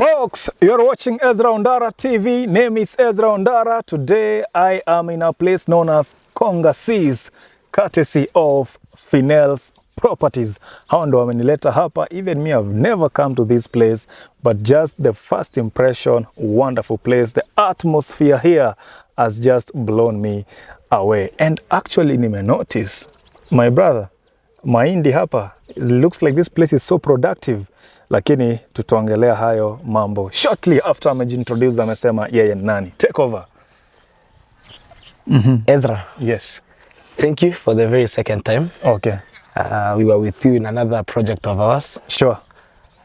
Folks, you're watching EZRA ONDARA TV. Name is EZRA ONDARA. Today I am in a place known as Kongasis, courtesy of Phinels Properties. Hao ndo wamenileta hapa. Even me, I've never come to this place, but just the first impression, wonderful place. The atmosphere here has just blown me away. And actually nime notice, my brother, mahindi hapa, it looks like this place is so productive. Lakini tutaongelea hayo mambo shortly after amejintroduce, amesema yeye nani. Take over. Ezra. Yes. Thank you for the very second time. Okay. We were with you in another project of ours. Sure.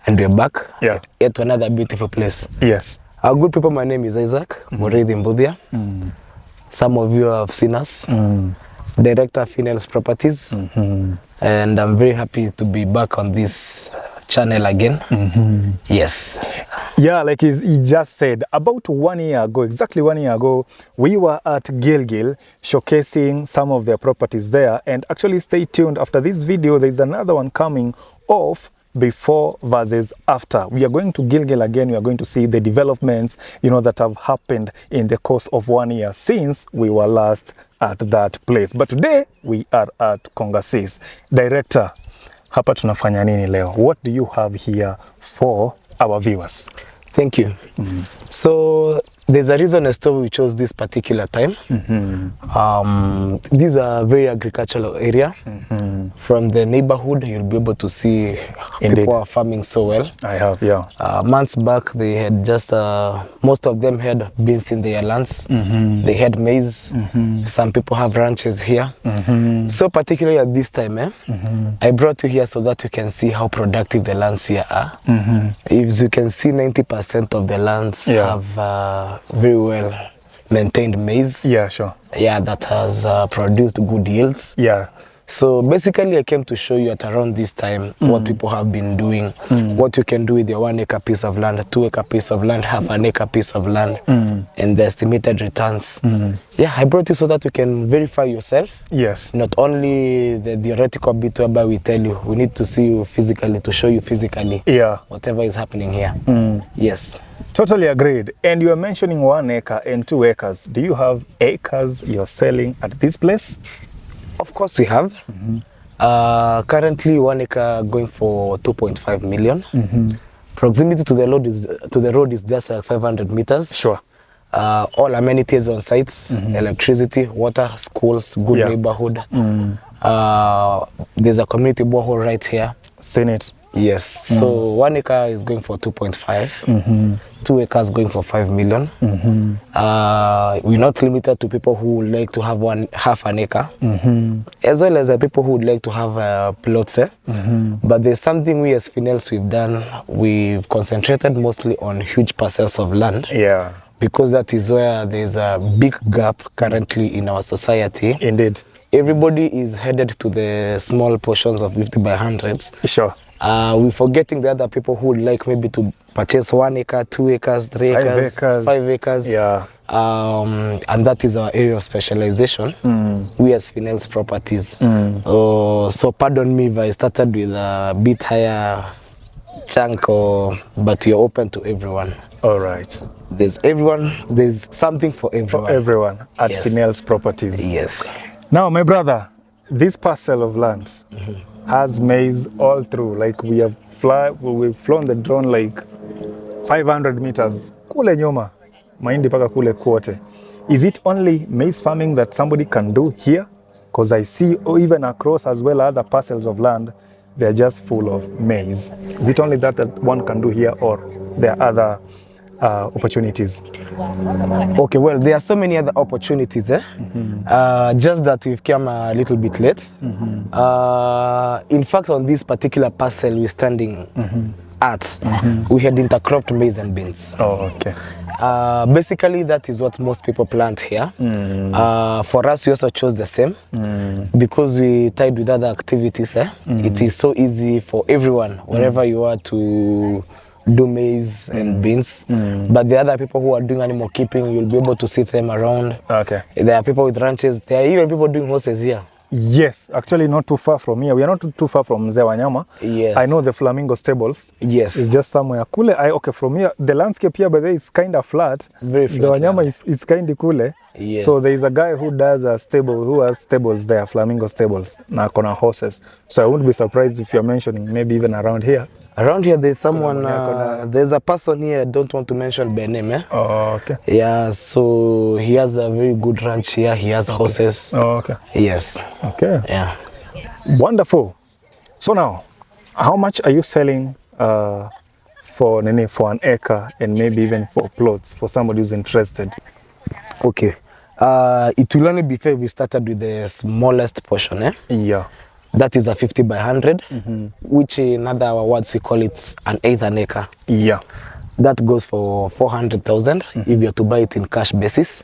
And we're back. Yeah. Yet to another beautiful place. Yes. Our good people, my name is Isaac Murithi Mbudia. Some of you have seen us. Director of Phinels Properties. And I'm very happy to be back on this channel again. Yes. Yeah, like he just said, about 1 year ago, exactly 1 year ago, we were at Gilgil showcasing some of their properties there. And actually stay tuned, after this video, there's another one coming of before versus after. We are going to Gilgil again. We are going to see the developments, you know, that have happened in the course of 1 year since we were last at that place. But today we are at Kongasis. Director, hapa tunafanya nini leo? What do you have here for our viewers? Thank you. So there's a reason as to we chose this particular time. These are very agricultural area. From the neighborhood, you'll be able to see people are farming so well. I have, yeah. Months back, they had just, most of them had beans in their lands. They had maize. Some people have ranches here. So particularly at this time, I brought you here so that you can see how productive the lands here are. If you can see, 90% of the lands have very well maintained maize. Yeah, sure. Yeah, that has produced good yields. Yeah. So basically I came to show you at around this time what people have been doing, what you can do with your 1 acre piece of land, a 2 acre piece of land, half an acre piece of land, and the estimated returns. Yeah, I brought you so that you can verify yourself. Yes. Not only the theoretical bit whereby we tell you, we need to see you physically, to show you physically whatever is happening here. Yes. Totally agreed. And you are mentioning 1 acre and 2 acres. Do you have acres you're selling at this place? Of course we have. Currently 1 acre going for 2.5 million. Proximity to the road is just 500 meters. Sure. All amenities on site, electricity, water, schools, good neighborhood. There's a community borehole right here. Seen it. Yes. So 1 acre is going for 2.5. 2 acres going for 5 million. We're not limited to people who would like to have half an acre, as well as people who would like to have plots. But there's something we as Phinels we've done. We've concentrated mostly on huge parcels of land. Yeah. Because that is where there's a big gap currently in our society. Indeed. Everybody is headed to the small portions of 50 by 100s. Sure. We're forgetting the other people who would like maybe to purchase 1 acre, 2 acres, 3 acres, 5 acres. Yeah. And that is our area of specialization. We as Phinels Properties. So pardon me if I started with a bit higher chunk, but you're open to everyone. All right. There's something for everyone. For everyone at Phinels Properties. Yes. Now, my brother, this parcel of land has maize all through. Like we've flown the drone like 500 meters. Kule nyuma, mahindi paka kule kwote. Is it only maize farming that somebody can do here? Because I see even across as well other parcels of land, they're just full of maize. Is it only that one can do here, or there are other opportunities? Okay, well, there are so many other opportunities. Just that we've come a little bit late. In fact, on this particular parcel we're standing at, we had intercropped maize and beans. Oh, okay. Basically, that is what most people plant here. For us, we also chose the same because we tied with other activities. It is so easy for everyone, wherever you are, to do maize and beans. But the other people who are doing animal keeping, you'll be able to see them around. Okay. There are people with ranches. There are even people doing horses here. Yes, actually not too far from here. We are not too far from Mzee Wanyama. Yes. I know the Flamingo stables. Yes. It's just somewhere kule. Okay, from here, the landscape here by the way is kind of flat. Very Mzee flat Wanyama land. is kind of kule. Yes. So there is a guy who does a stable, who has stables there, Flamingo stables, na kona horses. So I wouldn't be surprised if you're mentioning maybe even around here. Around here, there's someone, there's a person here, I don't want to mention their name. Oh, okay. Yeah, so he has a very good ranch here. He has horses. Oh, okay. Yes. Okay. Yeah. Wonderful. So now, how much are you selling for an acre and maybe even for plots for somebody who's interested? Okay. It will only be fair if we started with the smallest portion. Yeah. That is a 50 by 100, which in other words we call it an eighth an acre. Yeah. That goes for 400,000 if you are to buy it in cash basis.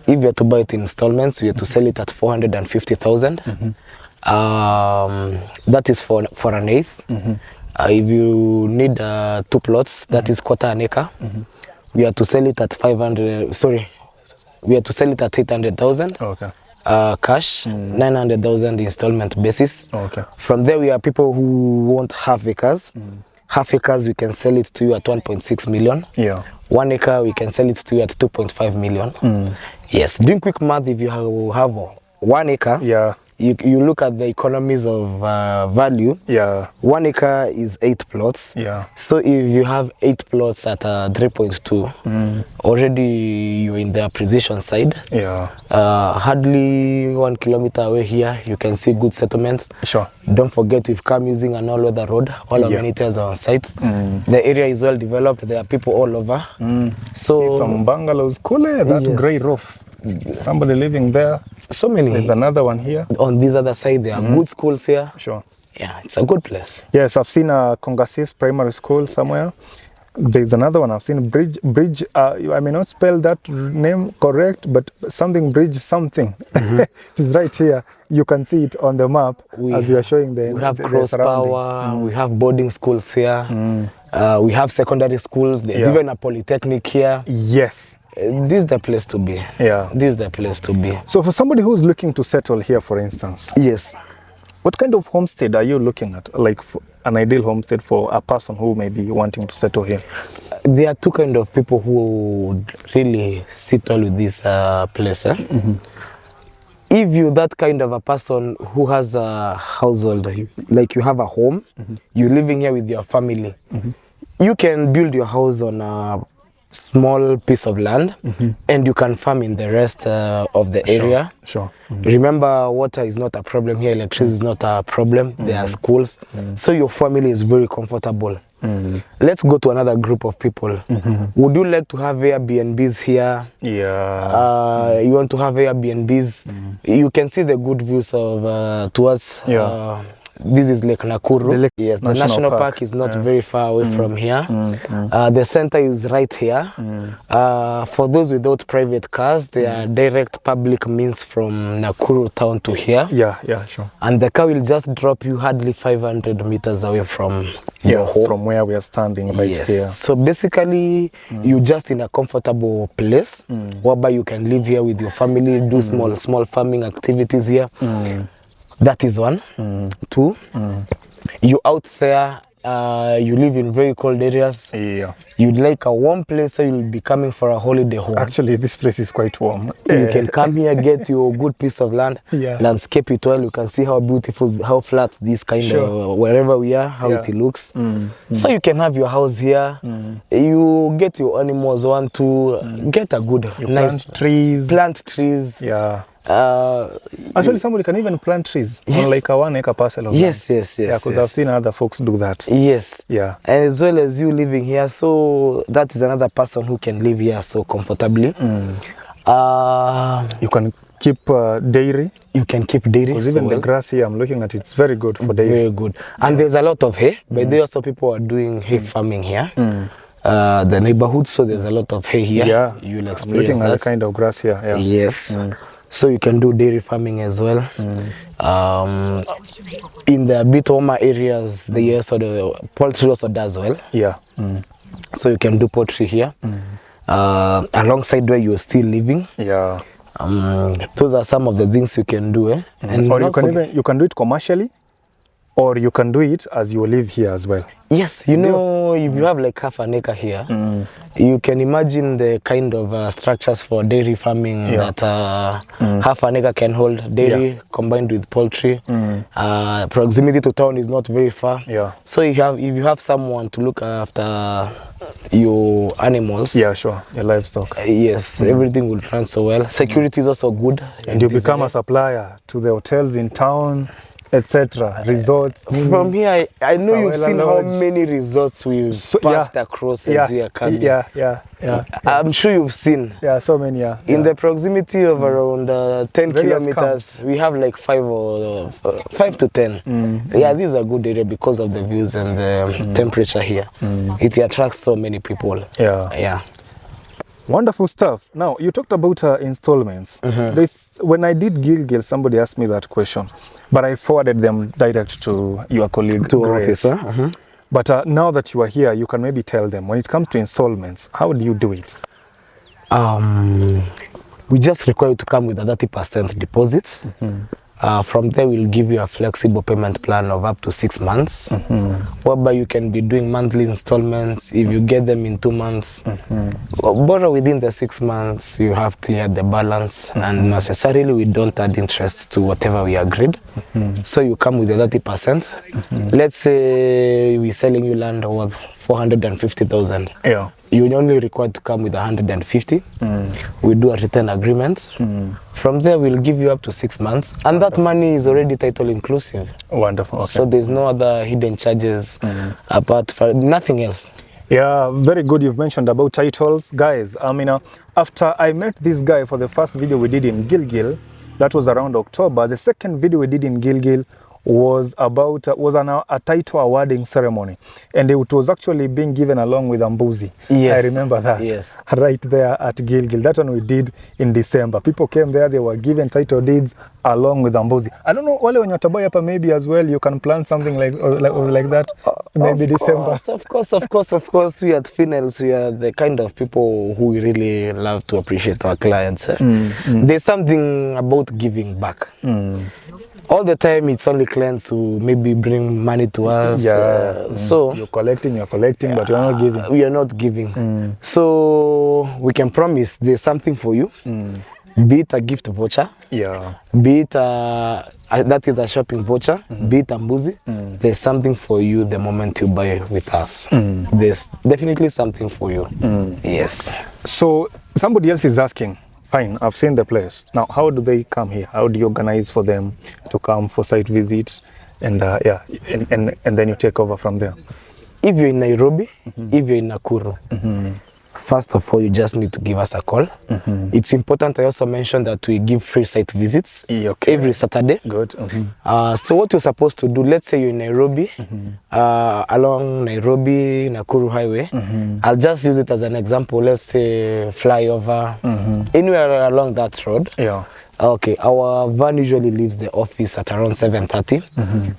If you are to buy it in installments, we have to sell it at 450,000. That is for an eighth. If you need 2 plots, that is quarter an acre. We have to sell it at 500. Sorry, we have to sell it at 800,000. Okay. Cash, 900,000 installment basis. Okay. From there, we have people who want half acres. Half acres, we can sell it to you at 1.6 million. Yeah. 1 acre, we can sell it to you at 2.5 million. Yes, doing quick math, if you have 1 acre, Yeah. you look at the economies of value. Yeah. 1 acre is 8 plots. Yeah. So if you have 8 plots at 3.2, already you're in the appreciation side. Yeah. Hardly 1 kilometer away here, you can see good settlements. Sure. Don't forget we've come using an all-weather road. All amenities are on site. The area is well developed. There are people all over. So see some bungalows. Cool, that Yes. grey roof. Somebody living there. so many. There's another one here. On this other side, there are good schools here. Sure. Yeah, it's a good place. Yes, I've seen a Kongasis primary school somewhere. There's another one I've seen, Bridge. I may not spell that name correct, but something Bridge something. It is right here. You can see it on the map as we are showing the. We have the cross surrounding. power. We have boarding schools here. We have secondary schools. There's even a polytechnic here. Yes. This is the place to be. Yeah. This is the place to be. So for somebody who's looking to settle here, for instance, Yes. what kind of homestead are you looking at? Like an ideal homestead for a person who may be wanting to settle here? There are 2 kind of people who would really sit well with this place. If you're that kind of a person who has a household, like you have a home, you're living here with your family, you can build your house on a small piece of land and you can farm in the rest of the area. Sure. Remember, water is not a problem here, electricity is not a problem, there are schools, so your family is very comfortable. Let's go to another group of people. Would you like to have Airbnbs here? Yeah. You want to have Airbnbs? You can see the good views of towards. This is Lake Nakuru. Yes, the National Park is not very far away from here. The center is right here. For those without private cars, there are direct public means from Nakuru town to here. Yeah, sure. And the car will just drop you hardly 500 meters away from your home. From where we are standing right here. So basically, you're just in a comfortable place whereby you can live here with your family, do small farming activities here. That is 1. 2, you out there, you live in very cold areas. Yeah. You'd like a warm place, so you'll be coming for a holiday home. Actually, this place is quite warm. You can come here, get your good piece of land, landscape it well. You can see how beautiful, how flat this kind of, wherever we are, how it looks. So you can have your house here. You get your animals, want to get a good, nice plant trees. Yeah. Actually, somebody can even plant trees on like a 1 acre parcel of land. Yes. Yeah, because I've seen other folks do that. Yes. Yeah. And as well as you living here, so that is another person who can live here so comfortably. You can keep dairy. You can keep dairy. Because even the grass here, I'm looking at it's very good for dairy. Very good. And there's a lot of hay. But there also people are doing hay farming here. The neighborhood, so there's a lot of hay here. Yeah. You'll experience I'm looking that. at the kind of grass here. Yeah. Yes. So you can do dairy farming as well. In the bit warmer areas, the poultry also does well. Yeah. So you can do poultry here, alongside where you're still living. Yeah. Those are some of the things you can do. And or you can do it commercially, or you can do it as you live here as well. Yes, you know, if you have like half an acre here, you can imagine the kind of structures for dairy farming that half an acre can hold. Dairy combined with poultry. Proximity to town is not very far. So if you have someone to look after your animals, your livestock, yes, everything will run so well. Security is also good, and you become a supplier to the hotels in town, etc. Resorts. From here, I know you've seen how many resorts we've passed across as we are coming. I'm sure you've seen. So many. In the proximity of around 10 kilometers, we have like 5 to 10. Yeah, this is a good area because of the views and the temperature here. It attracts so many people. Wonderful stuff. Now, you talked about installments. When I did Gilgil, somebody asked me that question, but I forwarded them direct to your colleague, to officer. But now that you are here, you can maybe tell them, when it comes to installments, how do you do it? We just require you to come with a 30% deposit. From there, we'll give you a flexible payment plan of up to 6 months, whereby you can be doing monthly installments. If you get them in 2 months, borrow within the 6 months, you have cleared the balance, and necessarily we don't add interest to whatever we agreed. So you come with a 30%. Let's say we're selling you land worth 450,000. You're only required to come with 150. We do a return agreement. From there, we'll give you up to 6 months, and that money is already title inclusive. Wonderful. So there's no other hidden charges apart from nothing else. Yeah, very good. You've mentioned about titles, guys. I mean, after I met this guy for the first video we did in Gilgil, that was around October. The second video we did in Gilgil was about a title awarding ceremony, and it was actually being given along with Ambuzi. I remember that. Right there at Gilgil. That one we did in December. People came there, they were given title deeds along with Ambuzi. I don't know, wale wenye wataboy maybe as well, you can plan something like that. Maybe December. Of course. We at Phinels, we are the kind of people who really love to appreciate our clients. There's something about giving back. All the time, it's only clients who maybe bring money to us. So you're collecting, but you're not giving. We are not giving. So we can promise there's something for you. Be it a gift voucher. Be it that is a shopping voucher. Be it a mbuzi. There's something for you the moment you buy with us. There's definitely something for you. Yes. So somebody else is asking. Fine, I've seen the place. Now, how do they come here? How do you organize for them to come for site visits? And and then you take over from there. If you're in Nairobi, if you're in Nakuru, first of all, you just need to give us a call. It's important I also mention that we give free site visits every Saturday. Good. So what you're supposed to do, let's say you're in Nairobi, along Nairobi, Nakuru Highway. I'll just use it as an example. Let's say flyover, anywhere along that road. Okay, our van usually leaves the office at around 7:30.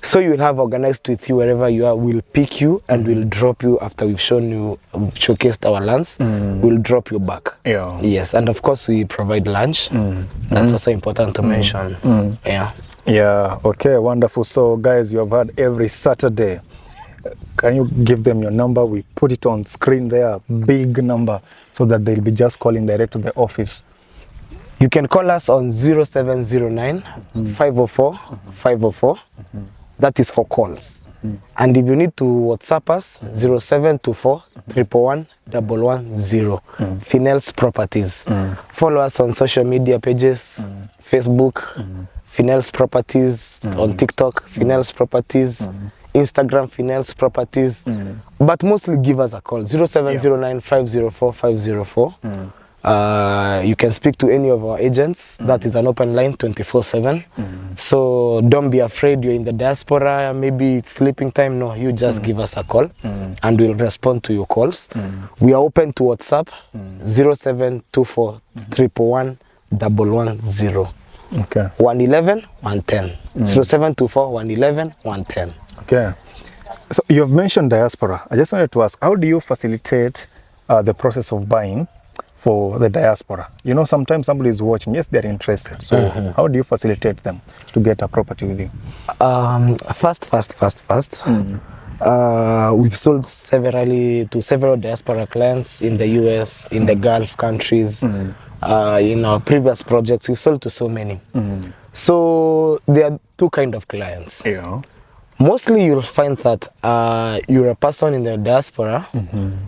So you'll have organized with you wherever you are. We'll pick you and we'll drop you after we've showcased our lands. We'll drop you back. Yes, and of course we provide lunch. That's also important to mention. Okay, wonderful. So guys, you have heard every Saturday. Can you give them your number? We put it on screen there, big number, so that they'll be just calling direct to the office. You can call us on 0709 504 504. That is for calls. And if you need to WhatsApp us, 0724 111 110. Phinels Properties. Follow us on social media pages, Facebook, Phinels Properties, on TikTok, Phinels Properties, Instagram, Phinels Properties. But mostly give us a call, 0709 504 504. You can speak to any of our agents. That is an open line 24/7. So don't be afraid you're in the diaspora, maybe it's sleeping time. No, you just give us a call and we'll respond to your calls. We are open to WhatsApp, 0724 111 110. 111 110. 0724 111 110. Okay. So you have mentioned diaspora. I just wanted to ask, how do you facilitate the process of buying for the diaspora? You know, sometimes somebody is watching, yes, they're interested. So how do you facilitate them to get a property with you? First. We've sold several diaspora clients in the US, in the Gulf countries. In our previous projects, we've sold to so many. So there are two kind of clients. Yeah. Mostly you'll find that you're a person in the diaspora,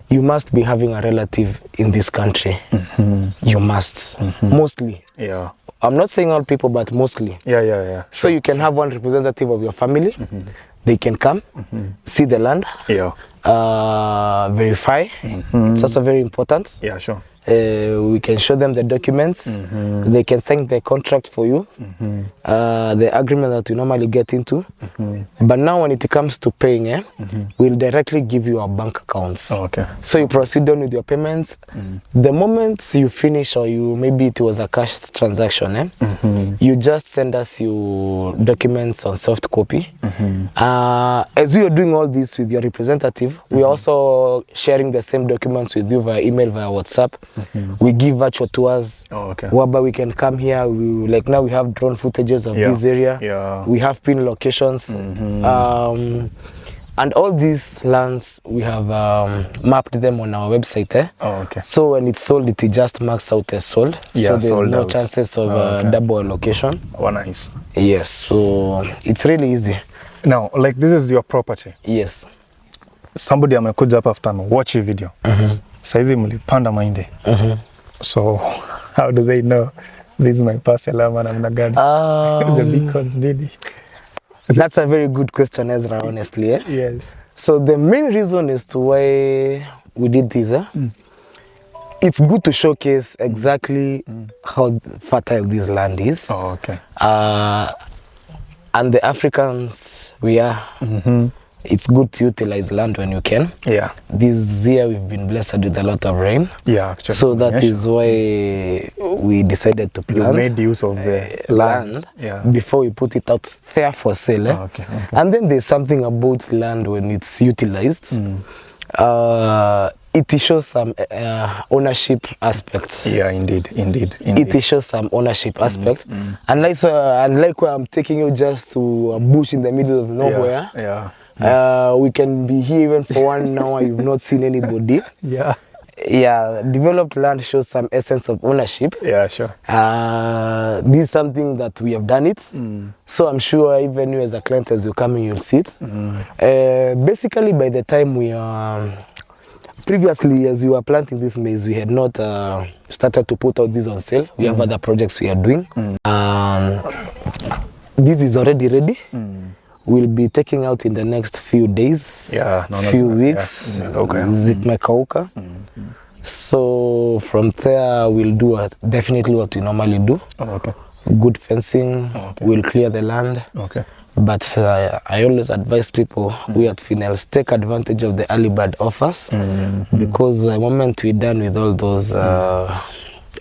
you must be having a relative in this country. You must, mostly. Yeah. I'm not saying all people, but mostly. Yeah. So you can have one representative of your family. They can come, see the land, verify. It's also very important. Yeah, sure. We can show them the documents. They can sign the contract for you, the agreement that we normally get into. But now when it comes to paying, we'll directly give you our bank accounts. Okay. So you proceed on with your payments. The moment you finish, or maybe it was a cash transaction, you just send us your documents on soft copy. As we are doing all this with your representative, we are also sharing the same documents with you via email, via WhatsApp. We give virtual tours, whereby we can come here. Like now we have drone footages of this area. We have pin locations, and all these lands we have mapped them on our website. So when it's sold, it just marks out as sold. So there's no chances of double allocation. Oh, nice. Yes, so it's really easy. Now, like, this is your property. Yes. Somebody amekuja hapa after watch your video. Saizi mlipanda mahindi. So how do they know this is my parcel ama namna gani? The beacons did. That's a very good question, Ezra, honestly. Yes. So the main reason as to why we did this, it's good to showcase exactly how fertile this land is. And the Africans, we are. It's good to utilize land when you can. Yeah. This year we've been blessed with a lot of rain. Yeah, actually. So that is why we decided to plant. We made use of the land before we put it out there for sale. And then there's something about land when it's utilized. It shows some ownership aspect. Yeah, indeed. It shows some ownership aspect. Unlike where I'm taking you just to a bush in the middle of nowhere. We can be here even for 1 hour. You've not seen anybody. Developed land shows some essence of ownership. Yeah, sure. This is something that we have done it. So I'm sure even you as a client, as you come in, you'll see it. Basically, by the time we are previously, as we were planting this maize, we had not started to put out this on sale. We have other projects we are doing. This is already ready. We'll be taking out in the next few days, few weeks. Zimekauka. So from there, we'll do definitely what we normally do. Good fencing. We'll clear the land. But I always advise people, we at Phinels, take advantage of the early bird offers, because the moment we're done with all those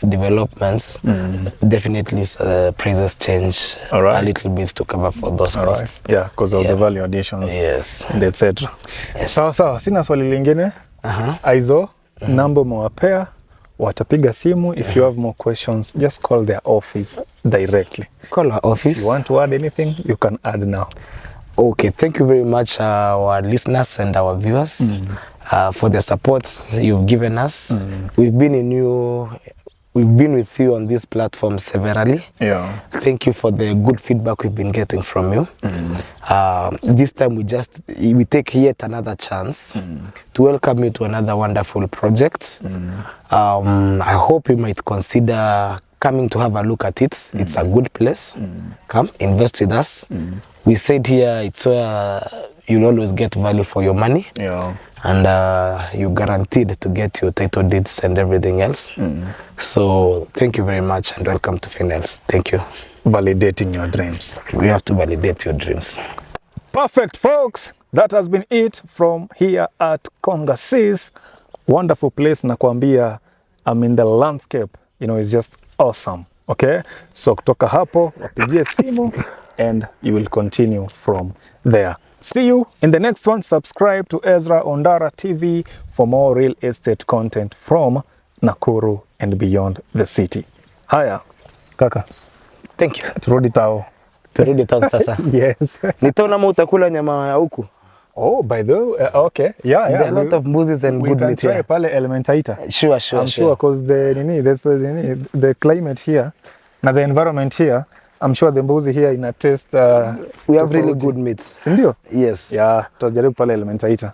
developments, definitely prices change a little bit to cover for those costs. Yeah, because of the value additions, and etc. Sawa, sina swali lingine. Aizo, number mwapea, watapiga simu. If you have more questions, just call their office directly. Call our office. If you want to add anything, you can add now. Okay, thank you very much, our listeners and our viewers, for the support you've given us. We've been with you on this platform severally. Thank you for the good feedback we've been getting from you. This time we take yet another chance to welcome you to another wonderful project. I hope you might consider coming to have a look at it. It's a good place. Come, invest with us. We said here, it's where you'll always get value for your money. And you're guaranteed to get your title deeds and everything else. So thank you very much and welcome to Phinels. Thank you. Validating your dreams. We have to validate your dreams. Perfect, folks. That has been it from here at Kongasis. Wonderful place. Nakwambia, I'm in the landscape. You know, it's just awesome. Okay? So kutoka hapo, wapigie simu and you will continue from there. See you in the next one. Subscribe to EZRA ONDARA TV for more real estate content from Nakuru and beyond the city. Haya, kaka, Thank you. turudi tao. Turudi town sasa. Yes. Ni town ama utakula nyama ya huku? Oh, by the way, okay. Yeah, There are a lot of mbuzzis and good meat here. We can try pale Elementaita. Sure, I'm sure because the climate here, na the environment here, I'm sure the mbuzi here ina taste We have really good meat. Si ndio? Yes. Yeah, tutajaribu pale Elementaita.